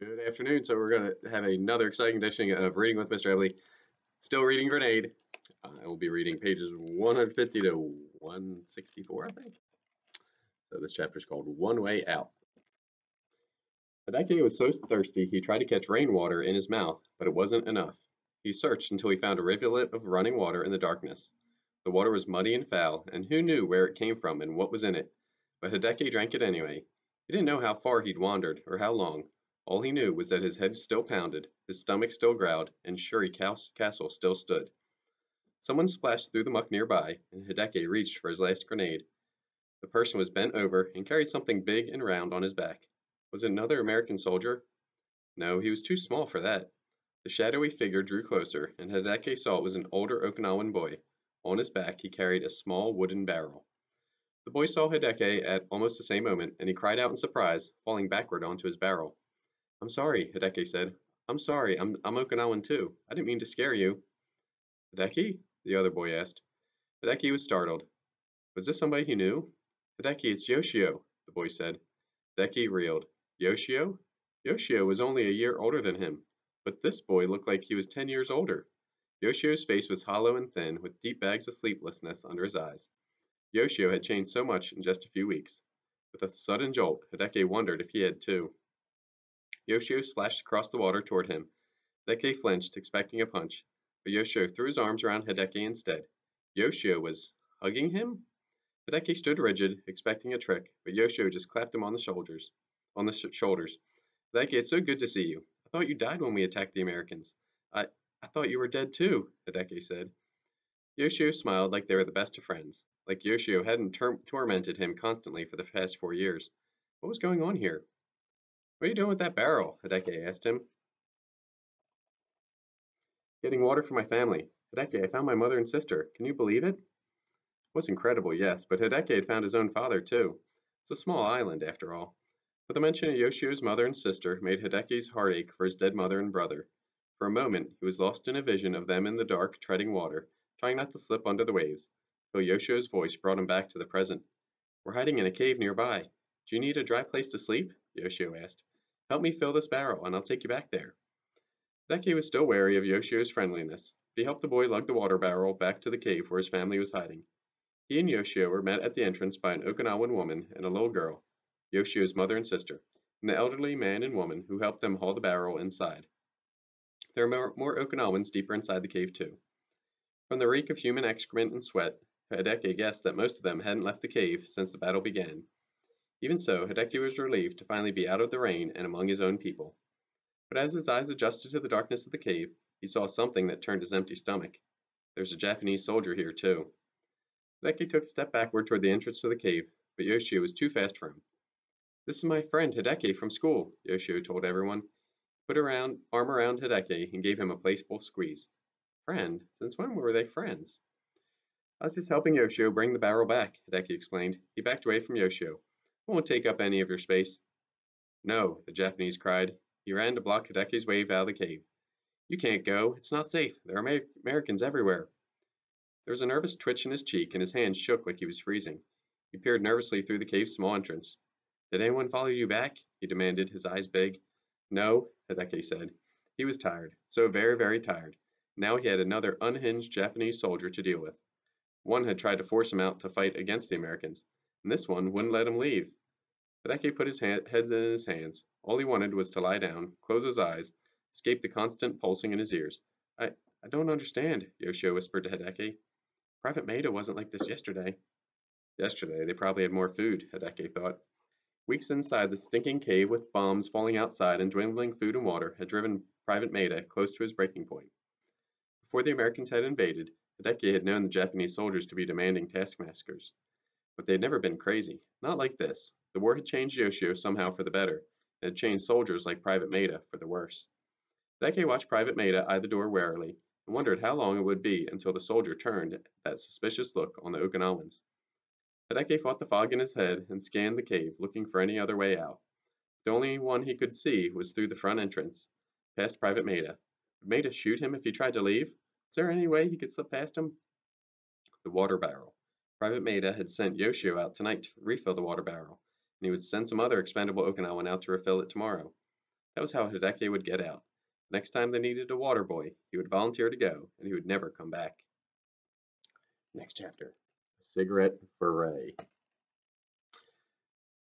Good afternoon. So we're going to have another exciting edition of Reading with Mr. Eble. Still reading Grenade. I will be reading pages 150 to 164, I think. So this chapter is called One Way Out. Hideki was so thirsty he tried to catch rainwater in his mouth, but it wasn't enough. He searched until he found a rivulet of running water in the darkness. The water was muddy and foul, and who knew where it came from and what was in it? But Hideki drank it anyway. He didn't know how far he'd wandered, or how long. All he knew was that his head still pounded, his stomach still growled, and Shuri Castle still stood. Someone splashed through the muck nearby, and Hideki reached for his last grenade. The person was bent over and carried something big and round on his back. Was it another American soldier? No, he was too small for that. The shadowy figure drew closer, and Hideki saw it was an older Okinawan boy. On his back he carried a small wooden barrel. The boy saw Hideki at almost the same moment, and he cried out in surprise, falling backward onto his barrel. "I'm sorry," Hideki said. "I'm sorry. I'm Okinawan too. I didn't mean to scare you." "Hideki?" the other boy asked. Hideki was startled. Was this somebody he knew? "Hideki, it's Yoshio," the boy said. Hideki reeled. Yoshio? Yoshio was only a year older than him, but this boy looked like he was 10 years older. Yoshio's face was hollow and thin, with deep bags of sleeplessness under his eyes. Yoshio had changed so much in just a few weeks. With a sudden jolt, Hideki wondered if he had too. Yoshio splashed across the water toward him. Hideki flinched, expecting a punch, but Yoshio threw his arms around Hideki instead. Yoshio was hugging him? Hideki stood rigid, expecting a trick, but Yoshio just clapped him on the shoulders. Hideki, it's so good to see you. I thought you died when we attacked the Americans. I thought you were dead too, Hideki said. Yoshio smiled like they were the best of friends, like Yoshio hadn't tormented him constantly for the past 4 years. What was going on here? What are you doing with that barrel? Hideki asked him. Getting water for my family. Hideki, I found my mother and sister. Can you believe it? It was incredible, yes, but Hideki had found his own father too. It's a small island, after all. But the mention of Yoshio's mother and sister made Hideki's heart ache for his dead mother and brother. For a moment, he was lost in a vision of them in the dark, treading water, trying not to slip under the waves, till Yoshio's voice brought him back to the present. We're hiding in a cave nearby. Do you need a dry place to sleep? Yoshio asked. Help me fill this barrel, and I'll take you back there. Hideki was still wary of Yoshio's friendliness, but he helped the boy lug the water barrel back to the cave where his family was hiding. He and Yoshio were met at the entrance by an Okinawan woman and a little girl, Yoshio's mother and sister, and the elderly man and woman who helped them haul the barrel inside. There were more Okinawans deeper inside the cave too. From the reek of human excrement and sweat, Hideki guessed that most of them hadn't left the cave since the battle began. Even so, Hideki was relieved to finally be out of the rain and among his own people. But as his eyes adjusted to the darkness of the cave, he saw something that turned his empty stomach. There's a Japanese soldier here too. Hideki took a step backward toward the entrance to the cave, but Yoshio was too fast for him. This is my friend Hideki from school, Yoshio told everyone. He put arm around Hideki and gave him a playful squeeze. Friend? Since when were they friends? I was just helping Yoshio bring the barrel back, Hideki explained. He backed away from Yoshio. I won't take up any of your space. No, the Japanese cried. He ran to block Hideki's way out of the cave. You can't go. It's not safe. There are Americans everywhere. There was a nervous twitch in his cheek, and his hands shook like he was freezing. He peered nervously through the cave's small entrance. Did anyone follow you back? He demanded, his eyes big. No, Hideki said. He was tired, so very, very tired. Now he had another unhinged Japanese soldier to deal with. One had tried to force him out to fight against the Americans, and this one wouldn't let him leave. Hideki put his heads in his hands. All he wanted was to lie down, close his eyes, escape the constant pulsing in his ears. I don't understand, Yoshio whispered to Hideki. Private Maida wasn't like this yesterday. Yesterday, they probably had more food, Hideki thought. Weeks inside the stinking cave with bombs falling outside and dwindling food and water had driven Private Maida close to his breaking point. Before the Americans had invaded, Hideki had known the Japanese soldiers to be demanding taskmasters. But they had never been crazy. Not like this. The war had changed Yoshio somehow for the better, and had changed soldiers like Private Maida for the worse. Hideki watched Private Maida eye the door warily, and wondered how long it would be until the soldier turned that suspicious look on the Okinawans. Hideki fought the fog in his head and scanned the cave, looking for any other way out. The only one he could see was through the front entrance, past Private Maida. Would Maida shoot him if he tried to leave? Was there any way he could slip past him? The water barrel. Private Maida had sent Yoshio out tonight to refill the water barrel, and he would send some other expendable Okinawan out to refill it tomorrow. That was how Hideki would get out. Next time they needed a water boy, he would volunteer to go, and he would never come back. Next chapter. A cigarette for Ray.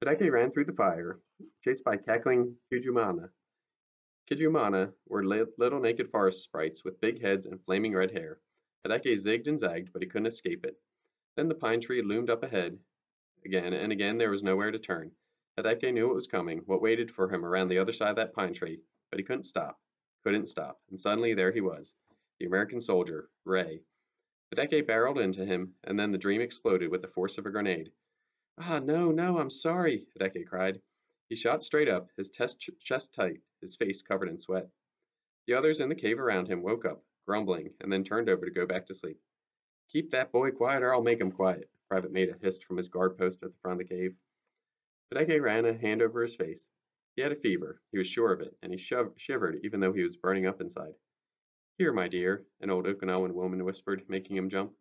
Hideki ran through the fire, chased by cackling Kijumana. Kijumana were little naked forest sprites with big heads and flaming red hair. Hideki zigged and zagged, but he couldn't escape it. Then the pine tree loomed up ahead. Again and again there was nowhere to turn. Hideki knew what was coming, what waited for him around the other side of that pine tree, but he couldn't stop, and suddenly there he was, the American soldier, Ray. Hideki barreled into him, and then the dream exploded with the force of a grenade. Ah, no, no, I'm sorry, Hideki cried. He shot straight up, his chest tight, his face covered in sweat. The others in the cave around him woke up, grumbling, and then turned over to go back to sleep. Keep that boy quiet or I'll make him quiet, Private Maida hissed from his guard post at the front of the cave. Hideki ran a hand over his face. He had a fever, he was sure of it, and he shivered even though he was burning up inside. Here, my dear, an old Okinawan woman whispered, making him jump.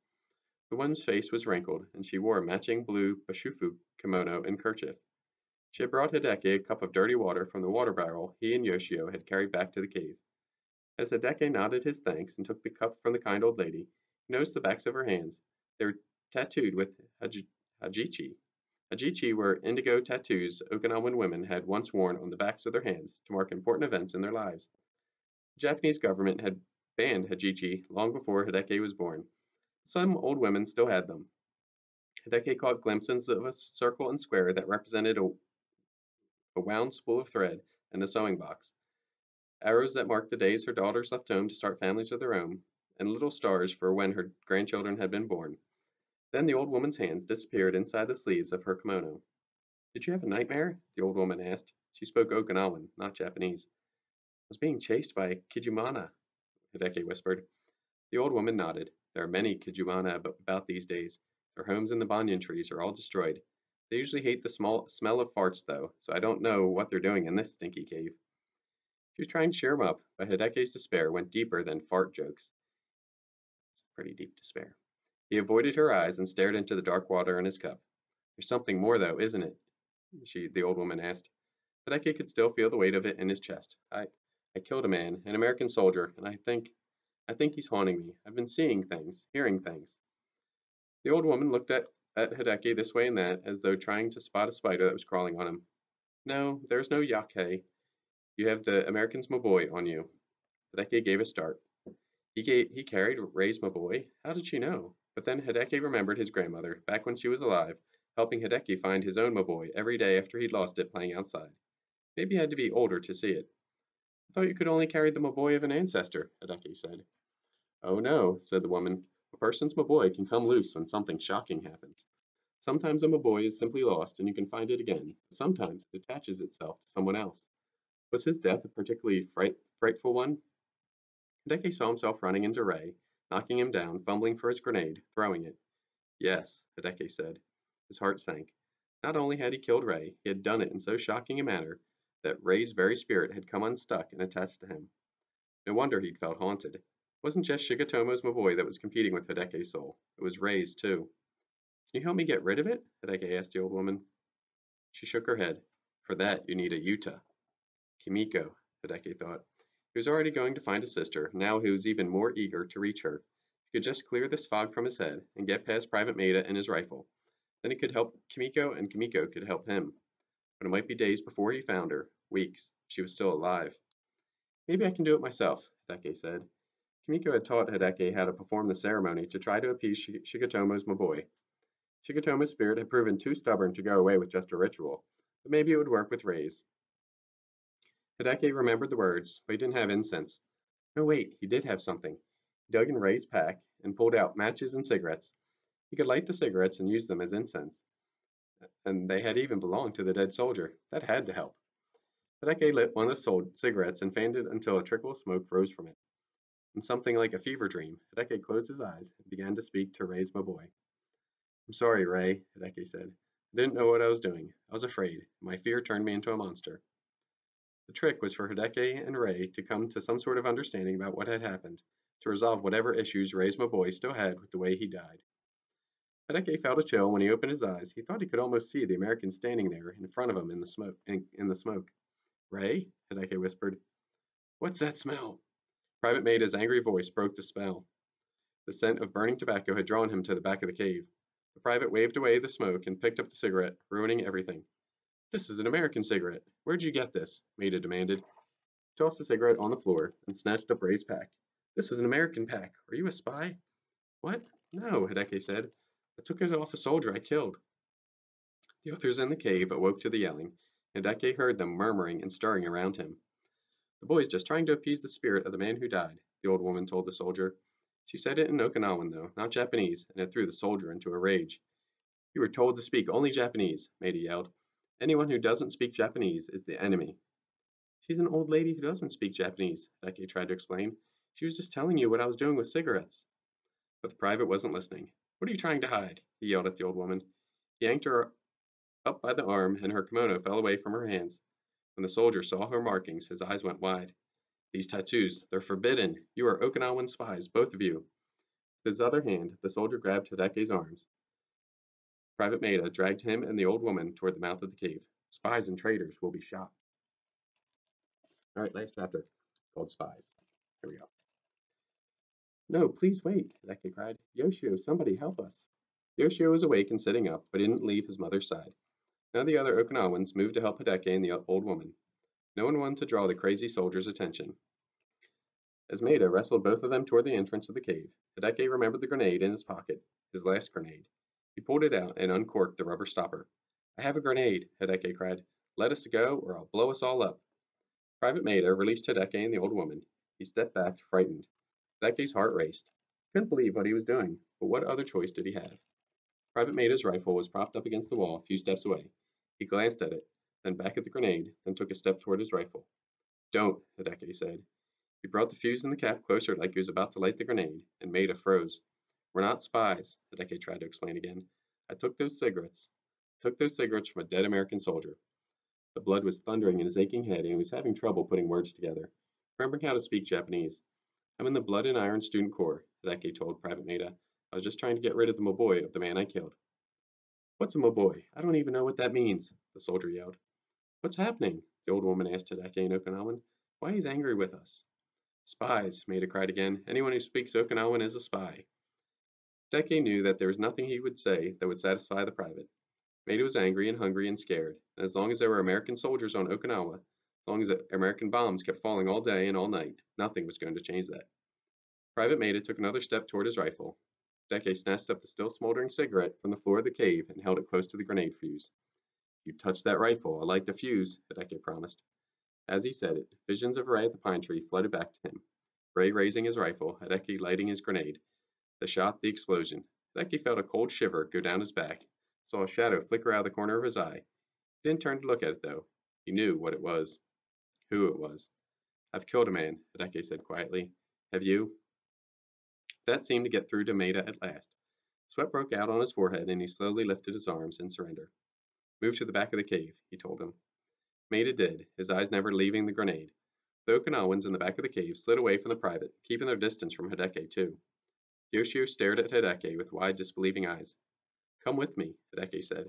The woman's face was wrinkled, and she wore a matching blue bashufu kimono and kerchief. She had brought Hideki a cup of dirty water from the water barrel he and Yoshio had carried back to the cave. As Hideki nodded his thanks and took the cup from the kind old lady, he noticed the backs of her hands. They were tattooed with hajichi. Hajichi were indigo tattoos Okinawan women had once worn on the backs of their hands to mark important events in their lives. The Japanese government had banned hajichi long before Hideki was born. Some old women still had them. Hideki caught glimpses of a circle and square that represented a wound spool of thread and a sewing box, arrows that marked the days her daughters left home to start families of their own, and little stars for when her grandchildren had been born. Then the old woman's hands disappeared inside the sleeves of her kimono. Did you have a nightmare? The old woman asked. She spoke Okinawan, not Japanese. I was being chased by Kijumana, Hideki whispered. The old woman nodded. There are many Kijumana about these days. Their homes in the banyan trees are all destroyed. They usually hate the smell of farts, though, so I don't know what they're doing in this stinky cave. She was trying to cheer him up, but Hideki's despair went deeper than fart jokes. It's pretty deep despair. He avoided her eyes and stared into the dark water in his cup. There's something more, though, isn't it? The old woman asked. Hideki could still feel the weight of it in his chest. I killed a man, an American soldier, and I think he's haunting me. I've been seeing things, hearing things. The old woman looked at Hideki this way and that, as though trying to spot a spider that was crawling on him. No, there's no Yake. You have the American's Maboy on you. Hideki gave a start. He carried Ray's Maboy? How did she know? But then Hideki remembered his grandmother, back when she was alive, helping Hideki find his own Maboy every day after he'd lost it playing outside. Maybe he had to be older to see it. I thought you could only carry the Maboy of an ancestor, Hideki said. Oh no, said the woman. A person's Maboy can come loose when something shocking happens. Sometimes a Maboy is simply lost and you can find it again. Sometimes it attaches itself to someone else. Was his death a particularly frightful one? Hideki saw himself running into Ray, knocking him down, fumbling for his grenade, throwing it. Yes, Hideki said. His heart sank. Not only had he killed Ray, he had done it in so shocking a manner that Ray's very spirit had come unstuck and attached to him. No wonder he'd felt haunted. It wasn't just Shigetomo's Maboy that was competing with Hideki's soul. It was Ray's, too. Can you help me get rid of it? Hideki asked the old woman. She shook her head. For that, you need a Yuta. Kimiko, Hideki thought. He was already going to find his sister, now he was even more eager to reach her. He could just clear this fog from his head and get past Private Maida and his rifle. Then he could help Kimiko and Kimiko could help him. But it might be days before he found her, weeks, if she was still alive. Maybe I can do it myself, Hideki said. Kimiko had taught Hideki how to perform the ceremony to try to appease Shigetomo's Maboy. Shigetomo's spirit had proven too stubborn to go away with just a ritual, but maybe it would work with Ray's. Hideki remembered the words, but he didn't have incense. No, wait, he did have something. He dug in Ray's pack and pulled out matches and cigarettes. He could light the cigarettes and use them as incense. And they had even belonged to the dead soldier. That had to help. Hideki lit one of the cigarettes and fanned it until a trickle of smoke rose from it. In something like a fever dream, Hideki closed his eyes and began to speak to Ray's Maboy. I'm sorry, Ray, Hideki said. I didn't know what I was doing. I was afraid. My fear turned me into a monster. The trick was for Hideki and Ray to come to some sort of understanding about what had happened, to resolve whatever issues Ray's Maboy still had with the way he died. Hideki felt a chill when he opened his eyes. He thought he could almost see the American standing there in front of him in the smoke. Ray? Hideki whispered. What's that smell? Private Maida's angry voice broke the spell. The scent of burning tobacco had drawn him to the back of the cave. The private waved away the smoke and picked up the cigarette, ruining everything. This is an American cigarette. Where'd you get this? Maida demanded. He tossed the cigarette on the floor and snatched up Ray's pack. This is an American pack. Are you a spy? What? No, Hideki said. I took it off a soldier I killed. The others in the cave awoke to the yelling. Hideki heard them murmuring and stirring around him. The boy's just trying to appease the spirit of the man who died, the old woman told the soldier. She said it in Okinawan, though, not Japanese, and it threw the soldier into a rage. You were told to speak only Japanese, Maida yelled. Anyone who doesn't speak Japanese is the enemy. She's an old lady who doesn't speak Japanese, Hideki tried to explain. She was just telling you what I was doing with cigarettes. But the private wasn't listening. What are you trying to hide? He yelled at the old woman. He yanked her up by the arm, and her kimono fell away from her hands. When the soldier saw her markings, his eyes went wide. These tattoos, they're forbidden. You are Okinawan spies, both of you. With his other hand, the soldier grabbed Hideki's arms. Private Maida dragged him and the old woman toward the mouth of the cave. Spies and traitors will be shot. All right, last chapter, called Spies. Here we go. No, please wait, Hideki cried. Yoshio, somebody help us. Yoshio was awake and sitting up, but didn't leave his mother's side. None of the other Okinawans moved to help Hideki and the old woman. No one wanted to draw the crazy soldier's attention. As Maida wrestled both of them toward the entrance of the cave, Hideki remembered the grenade in his pocket, his last grenade. He pulled it out and uncorked the rubber stopper. I have a grenade, Hideki cried. Let us go, or I'll blow us all up. Private Maida released Hideki and the old woman. He stepped back, frightened. Hideki's heart raced. He couldn't believe what he was doing, but what other choice did he have? Private Maida's rifle was propped up against the wall a few steps away. He glanced at it, then back at the grenade, then took a step toward his rifle. Don't, Hideki said. He brought the fuse in the cap closer like he was about to light the grenade, and Maida froze. We're not spies, Hideki tried to explain again. I took those cigarettes. From a dead American soldier. The blood was thundering in his aching head, and he was having trouble putting words together, remembering how to speak Japanese. I'm in the Blood and Iron Student Corps, Hideki told Private Maida. I was just trying to get rid of the Moboi of the man I killed. What's a Moboi? I don't even know what that means, the soldier yelled. What's happening? The old woman asked Hideki in Okinawan. Why he's angry with us? Spies, Maida cried again. Anyone who speaks Okinawan is a spy. Hideki knew that there was nothing he would say that would satisfy the private. Maida was angry and hungry and scared, and as long as there were American soldiers on Okinawa, as long as American bombs kept falling all day and all night, nothing was going to change that. Private Maida took another step toward his rifle. Hideki snatched up the still smoldering cigarette from the floor of the cave and held it close to the grenade fuse. You touch that rifle, I'll light the fuse, Hideki promised. As he said it, visions of Ray at the pine tree flooded back to him. Ray raising his rifle, Hideki lighting his grenade. The shot, the explosion. Hideki felt a cold shiver go down his back, saw a shadow flicker out of the corner of his eye. He didn't turn to look at it, though. He knew what it was. Who it was. I've killed a man, Hideki said quietly. Have you? That seemed to get through to Maida at last. Sweat broke out on his forehead, and he slowly lifted his arms in surrender. Move to the back of the cave, he told him. Maida did, his eyes never leaving the grenade. The Okinawans in the back of the cave slid away from the private, keeping their distance from Hideki, too. Yoshio stared at Hideki with wide, disbelieving eyes. Come with me, Hideki said.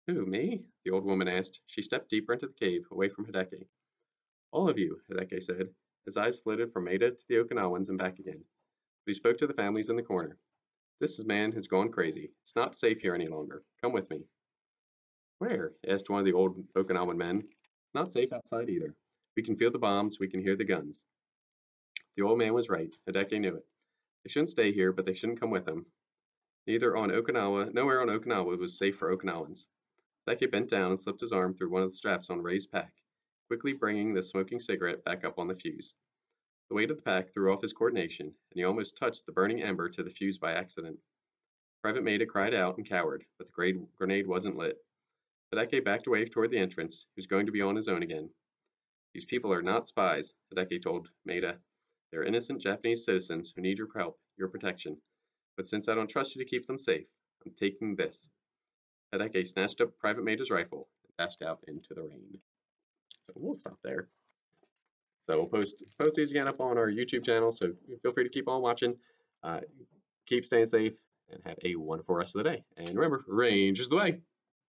Who, me? The old woman asked. She stepped deeper into the cave, away from Hideki. All of you, Hideki said. His eyes flitted from Maida to the Okinawans and back again. But he spoke to the families in the corner. This man has gone crazy. It's not safe here any longer. Come with me. Where? Asked one of the old Okinawan men. Not safe outside either. We can feel the bombs, we can hear the guns. The old man was right. Hideki knew it. They shouldn't stay here, but they shouldn't come with him. Nowhere on Okinawa was safe for Okinawans. Hideki bent down and slipped his arm through one of the straps on Ray's pack, quickly bringing the smoking cigarette back up on the fuse. The weight of the pack threw off his coordination, and he almost touched the burning ember to the fuse by accident. Private Maida cried out and cowered, but the grenade wasn't lit. Hideki backed away toward the entrance. He was going to be on his own again. These people are not spies, Hideki told Maida. They're innocent Japanese citizens who need your help, your protection. But since I don't trust you to keep them safe, I'm taking this. Hideki snatched up Private Maida's rifle and dashed out into the rain. So we'll stop there. So we'll post these again up on our YouTube channel, so feel free to keep on watching. Keep staying safe, and have a wonderful rest of the day. And remember, range is the way.